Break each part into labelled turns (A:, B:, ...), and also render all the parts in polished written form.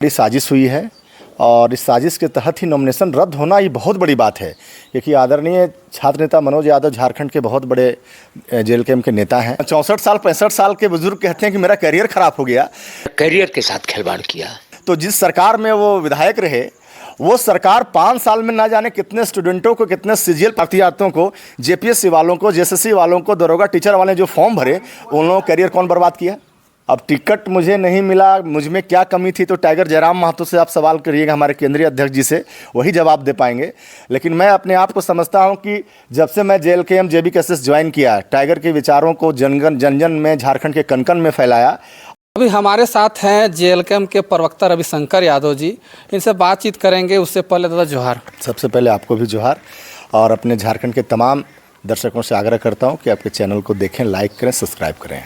A: बड़ी साजिश हुई है और इस साजिश के तहत ही नॉमिनेशन रद्द होना ये बहुत बड़ी बात है, क्योंकि आदरणीय छात्र नेता मनोज यादव झारखंड के बहुत बड़े जेल कैंप के नेता हैं। 64 साल 65 साल के बुजुर्ग कहते हैं कि मेरा करियर खराब हो गया,
B: करियर के साथ खिलवाड़ किया।
A: तो जिस सरकार में वो विधायक रहे वो सरकार 5 साल में ना जाने कितने स्टूडेंटों को, कितने सीजीएल प्रार्थियों को, जेपीएससी वालों को, जेएसएससी वालों को, दरोगा टीचर वाले जो फॉर्म भरे उन लोगों का करियर कौन बर्बाद किया। अब टिकट मुझे नहीं मिला, मुझ में क्या कमी थी, तो टाइगर जयराम महतो से आप सवाल करिएगा, हमारे केंद्रीय अध्यक्ष जी से, वही जवाब दे पाएंगे। लेकिन मैं अपने आप को समझता हूं कि जब से मैं जेल के JBKSS ज्वाइन किया, टाइगर के विचारों को जन जन में, झारखंड के कन कन में फैलाया।
C: अभी हमारे साथ हैं जेएलकेएम के प्रवक्ता रविशंकर यादव जी, इनसे बातचीत करेंगे। उससे पहले दादा जोहार।
A: सबसे पहले आपको भी जोहार, और अपने झारखंड के तमाम दर्शकों से आग्रह करता हूं कि आपके चैनल को देखें, लाइक करें, सब्सक्राइब करें।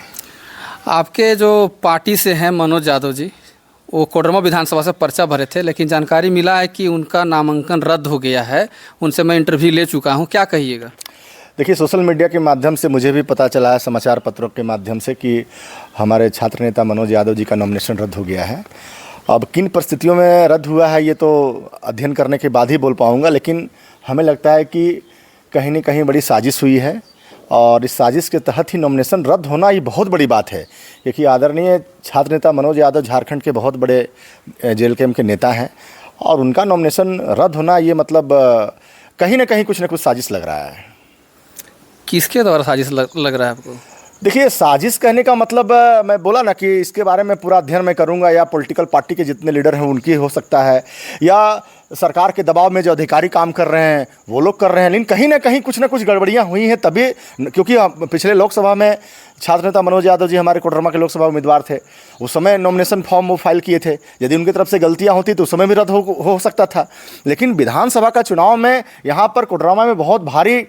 C: आपके जो पार्टी से हैं मनोज यादव जी, वो कोडरमा विधानसभा से पर्चा भरे थे, लेकिन जानकारी मिला है कि उनका नामांकन रद्द हो गया है। उनसे मैं इंटरव्यू ले चुका हूँ, क्या कहिएगा?
A: देखिए, सोशल मीडिया के माध्यम से मुझे भी पता चला है, समाचार पत्रों के माध्यम से, कि हमारे छात्र नेता मनोज यादव जी का नॉमिनेशन रद्द हो गया है। अब किन परिस्थितियों में रद्द हुआ है ये तो अध्ययन करने के बाद ही बोल पाऊँगा, लेकिन हमें लगता है कि कहीं न कहीं बड़ी साजिश हुई है और इस साजिश के तहत ही नॉमिनेशन रद्द होना ये बहुत बड़ी बात है, क्योंकि आदरणीय छात्र नेता मनोज यादव झारखंड के बहुत बड़े जेल कैंप के नेता हैं और उनका नॉमिनेशन रद्द होना ये मतलब कहीं ना कहीं कुछ ना कुछ साजिश लग रहा है।
C: किसके द्वारा साजिश लग रहा है आपको?
A: देखिए, साजिश कहने का मतलब मैं बोला ना कि इसके बारे में पूरा अध्ययन मैं करूंगा, या पॉलिटिकल पार्टी के जितने लीडर हैं उनकी हो सकता है, या सरकार के दबाव में जो अधिकारी काम कर रहे हैं वो लोग कर रहे हैं, लेकिन कहीं ना कहीं कुछ ना कुछ गड़बड़ियां हुई हैं तभी, क्योंकि पिछले लोकसभा में छात्र नेता मनोज यादव जी हमारे कोडरमा के लोकसभा उम्मीदवार थे, उस समय नॉमिनेशन फॉर्म वो फाइल किए थे। यदि उनकी तरफ से गलतियां होती तो उस समय भी रद्द हो सकता था, लेकिन विधानसभा का चुनाव में यहाँ पर कोडरमा में बहुत भारी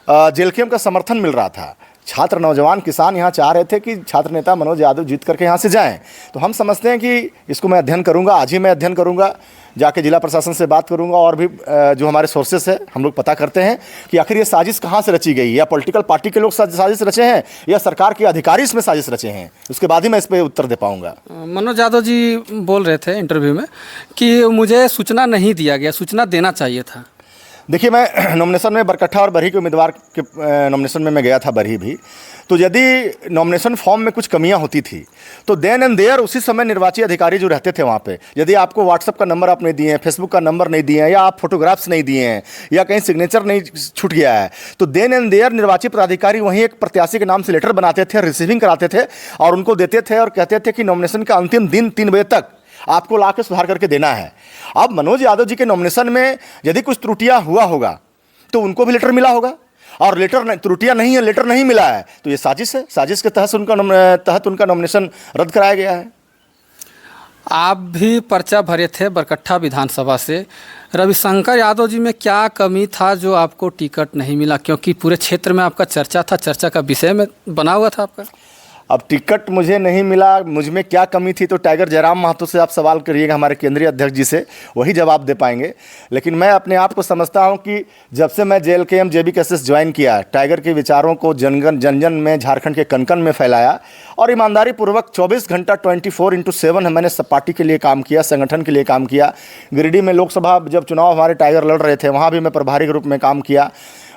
A: जेल कैंप का समर्थन मिल रहा था। छात्र, नौजवान, किसान यहाँ चाह रहे थे कि छात्र नेता मनोज यादव जीत करके यहाँ से जाएं, तो हम समझते हैं कि इसको मैं अध्ययन करूँगा, आज ही मैं अध्ययन करूँगा, जाके जिला प्रशासन से बात करूँगा, और भी जो हमारे सोर्सेस है हम लोग पता करते हैं कि आखिर ये साजिश कहाँ से रची गई, या पॉलिटिकल पार्टी के लोग साजिश रचे हैं या सरकार के अधिकारी इसमें साजिश रचे हैं, उसके बाद ही मैं इस पर उत्तर दे पाऊँगा।
C: मनोज यादव जी बोल रहे थे इंटरव्यू में कि मुझे सूचना नहीं दिया गया, सूचना देना चाहिए था।
A: देखिए, मैं नॉमिनेशन में बरकट्ठा और बरही के उम्मीदवार के नॉमिनेशन में मैं गया था, बरही भी, तो यदि नॉमिनेशन फॉर्म में कुछ कमियां होती थी तो देन एंड देयर उसी समय निर्वाची अधिकारी जो रहते थे वहाँ पे, यदि आपको व्हाट्सएप का नंबर आप नहीं दिए हैं, फेसबुक का नंबर नहीं दिए हैं, या आप फोटोग्राफ्स नहीं दिए हैं, या कहीं सिग्नेचर नहीं छूट गया है, तो देन एंड देयर निर्वाची पदाधिकारी वहीं एक प्रत्याशी के नाम से लेटर बनाते थे, रिसीविंग कराते थे और उनको देते थे और कहते थे कि नॉमिनेशन का अंतिम दिन 3 बजे तक आपको ला के सुधार करके देना है। अब मनोज यादव जी के नॉमिनेशन में यदि कुछ त्रुटियां हुआ होगा तो उनको भी लेटर मिला होगा, और लेटर त्रुटियां नहीं है, लेटर नहीं मिला है, तो ये साजिश है। साजिश के तहत उनका नॉमिनेशन रद्द कराया गया है।
C: आप भी पर्चा भरे थे बरकट्ठा विधानसभा से, रविशंकर यादव जी में क्या कमी था जो आपको टिकट नहीं मिला? क्योंकि पूरे क्षेत्र में आपका चर्चा था, चर्चा का विषय में बना हुआ था आपका।
A: अब टिकट मुझे नहीं मिला, मुझ में क्या कमी थी, तो टाइगर जयराम महतो से आप सवाल करिएगा, हमारे केंद्रीय अध्यक्ष जी से, वही जवाब दे पाएंगे। लेकिन मैं अपने आप को समझता हूं कि जब से मैं जेल के JBKSS ज्वाइन किया, टाइगर के विचारों को जन जन में, झारखंड के कन कन में फैलाया, और ईमानदारी पूर्वक 24 घंटा 24x7 मैंने पार्टी के लिए काम किया, संगठन के लिए काम किया। गिरिडीह में लोकसभा जब चुनाव हमारे टाइगर लड़ रहे थे, वहाँ भी मैं प्रभारी के रूप में काम किया।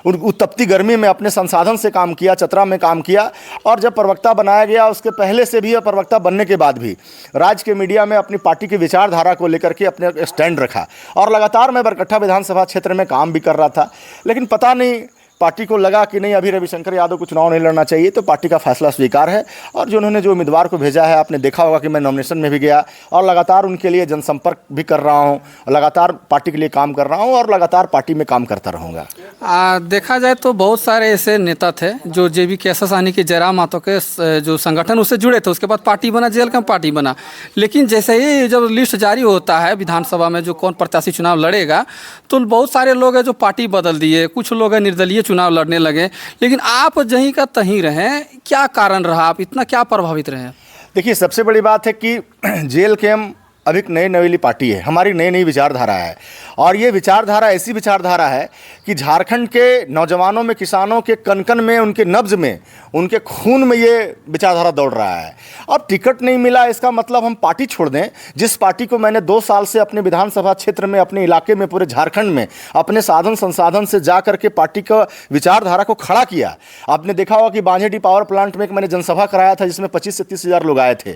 A: उत्तपती गर्मी में अपने संसाधन से काम किया, चतरा में काम किया, और जब प्रवक्ता बनाया गया उसके पहले से भी और प्रवक्ता बनने के बाद भी राज्य के मीडिया में अपनी पार्टी की विचारधारा को लेकर के अपने स्टैंड रखा, और लगातार मैं बरकट्ठा विधानसभा क्षेत्र में काम भी कर रहा था। लेकिन पता नहीं पार्टी को लगा कि नहीं, अभी रविशंकर यादव को चुनाव नहीं लड़ना चाहिए, तो पार्टी का फैसला स्वीकार है। और जो उन्होंने जो उम्मीदवार को भेजा है, आपने देखा होगा कि मैं नॉमिनेशन में भी गया और लगातार उनके लिए जनसंपर्क भी कर रहा हूं, लगातार पार्टी के लिए काम कर रहा हूं और लगातार पार्टी में काम करता रहूँगा।
C: देखा जाए तो बहुत सारे ऐसे नेता थे जो JBKSS यानी कि जयराम महतो के जो संगठन उससे जुड़े थे, उसके बाद पार्टी बना, जेल का पार्टी बना। लेकिन जैसे ही जब लिस्ट जारी होता है विधानसभा में जो कौन प्रत्याशी चुनाव लड़ेगा, तो बहुत सारे लोग हैं जो पार्टी बदल दिए, कुछ लोग हैं निर्दलीय चुनाव लड़ने लगे, लेकिन आप जहीं का तहीं रहें। क्या कारण रहा, आप इतना क्या प्रभावित रहे?
A: देखिए, सबसे बड़ी बात है कि जेल कैंप अब एक नई नवेली पार्टी है, हमारी नई नई विचारधारा है। और ये विचारधारा ऐसी विचारधारा है कि झारखंड के नौजवानों में, किसानों के कन-कन में, उनके नब्ज में, उनके खून में ये विचारधारा दौड़ रहा है। अब टिकट नहीं मिला इसका मतलब हम पार्टी छोड़ दें, जिस पार्टी को मैंने 2 साल से अपने विधानसभा क्षेत्र में, अपने इलाके में, पूरे झारखंड में अपने साधन संसाधन से जा करके पार्टी का विचारधारा को खड़ा किया। आपने देखा होगा कि बांझेडी पावर प्लांट में एक मैंने जनसभा कराया था जिसमें 25 से 30 हज़ार लोग आए थे।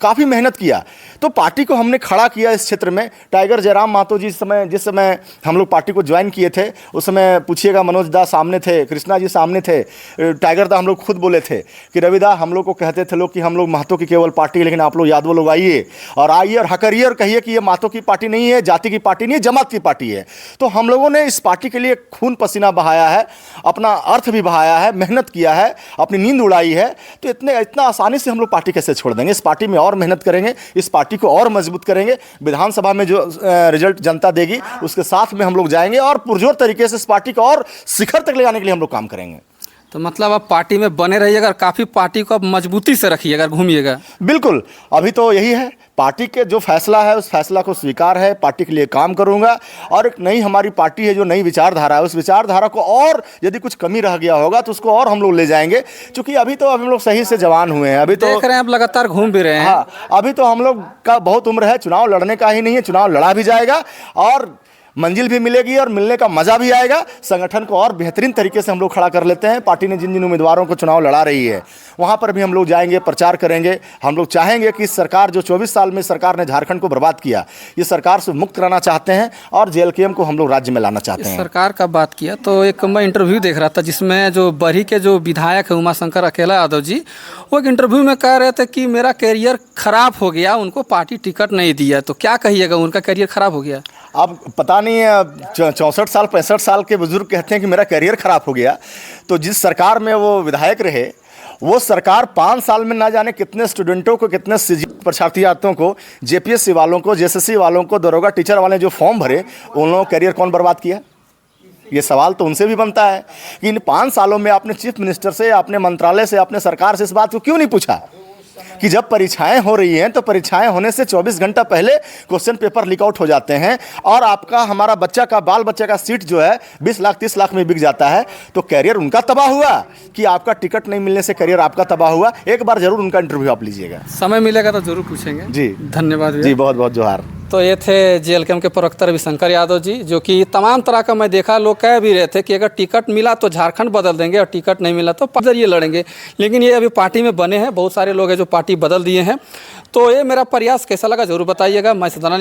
A: काफ़ी मेहनत किया, तो पार्टी को हमने खड़ा किया इस क्षेत्र में। टाइगर जयराम महतो जी जिस समय हम लोग पार्टी को ज्वाइन किए थे, उस समय पूछिएगा, मनोज दा सामने थे, कृष्णा जी सामने थे, टाइगर दा हम लोग खुद बोले थे कि रवि दा, हम लोग को कहते थे लोग कि हम लोग महतो की केवल पार्टी है, लेकिन आप लोग यादव लोग आइए और हकरिए और कहिए कि ये महतो की पार्टी नहीं है, जाति की पार्टी नहीं है, जमात की पार्टी है। तो हम लोगों ने इस पार्टी के लिए खून पसीना बहाया है, अपना अर्थ भी बहाया है, मेहनत किया है, अपनी नींद उड़ाई है। तो इतना आसानी से हम लोग पार्टी कैसे छोड़ देंगे? इस पार्टी में और मेहनत करेंगे, इस पार्टी को और मजबूत करेंगे। विधानसभा में जो रिजल्ट जनता देगी उसके साथ में हम लोग जाएंगे और पुरजोर तरीके से इस पार्टी को और शिखर तक ले जाने के लिए हम लोग काम करेंगे।
C: तो मतलब आप पार्टी में बने रहिएगा और काफ़ी पार्टी को आप मजबूती से रखिएगा, घूमिएगा।
A: बिल्कुल, अभी तो यही है, पार्टी के जो फैसला है उस फैसला को स्वीकार है, पार्टी के लिए काम करूंगा। और एक नई हमारी पार्टी है जो नई विचारधारा है, उस विचारधारा को और यदि कुछ कमी रह गया होगा तो उसको और हम लोग ले जाएंगे। क्योंकि अभी हम लोग सही से जवान हुए हैं, अभी तो
C: देख रहे हैं आप लगातार घूम भी रहे हैं।
A: हाँ, अभी तो हम लोग का बहुत उम्र है, चुनाव लड़ने का ही नहीं है, चुनाव लड़ा भी जाएगा और मंजिल भी मिलेगी और मिलने का मजा भी आएगा। संगठन को और बेहतरीन तरीके से हम लोग खड़ा कर लेते हैं। पार्टी ने जिन जिन उम्मीदवारों को चुनाव लड़ा रही है वहाँ पर भी हम लोग जाएंगे, प्रचार करेंगे। हम लोग चाहेंगे कि सरकार जो 24 साल में सरकार ने झारखंड को बर्बाद किया, ये सरकार से मुक्त कराना चाहते हैं और जेएलकेएम को हम लोग राज्य में लाना चाहते हैं।
C: सरकार का बात किया तो एक मैं इंटरव्यू देख रहा था जिसमें जो बरही के जो विधायक है उमाशंकर अकेला यादव जी, वो एक इंटरव्यू में कह रहे थे कि मेरा कैरियर खराब हो गया, उनको पार्टी टिकट नहीं दिया। तो क्या कहिएगा, उनका कैरियर खराब हो गया?
A: अब पता नहीं है, 64 साल 65 साल के बुजुर्ग कहते हैं कि मेरा करियर ख़राब हो गया। तो जिस सरकार में वो विधायक रहे, वो सरकार 5 साल में ना जाने कितने स्टूडेंटों को, कितने परीक्षार्थियों को, जेपीएससी वालों को, जेएसएससी वालों को, दरोगा टीचर वाले जो फॉर्म भरे, उन लोगों का करियर कौन बर्बाद किया? ये सवाल तो उनसे भी बनता है कि इन 5 सालों में आपने चीफ मिनिस्टर से, अपने मंत्रालय से, अपने सरकार से इस बात को क्यों नहीं पूछा कि जब परीक्षाएं हो रही हैं तो परीक्षाएं होने से 24 घंटा पहले क्वेश्चन पेपर लीक आउट हो जाते हैं और आपका, हमारा बच्चा का, बाल बच्चे का सीट जो है 20 लाख 30 लाख में बिक जाता है। तो कैरियर उनका तबाह हुआ कि आपका टिकट नहीं मिलने से कैरियर आपका तबाह हुआ। एक बार जरूर उनका इंटरव्यू आप लीजिएगा,
C: समय मिलेगा तो जरूर पूछेंगे
A: जी।
C: धन्यवाद
A: जी, बहुत बहुत जोहार।
C: तो ये थे जेएलकेएम के प्रवक्ता रविशंकर यादव जी, जो कि तमाम तरह का मैं देखा, लोग कह भी रहे थे कि अगर टिकट मिला तो झारखंड बदल देंगे और टिकट नहीं मिला तो जरिए लड़ेंगे। लेकिन ये अभी पार्टी में बने हैं, बहुत सारे लोग हैं जो पार्टी बदल दिए हैं। तो ये मेरा प्रयास कैसा लगा जरूर बताइएगा। मैं सदानंद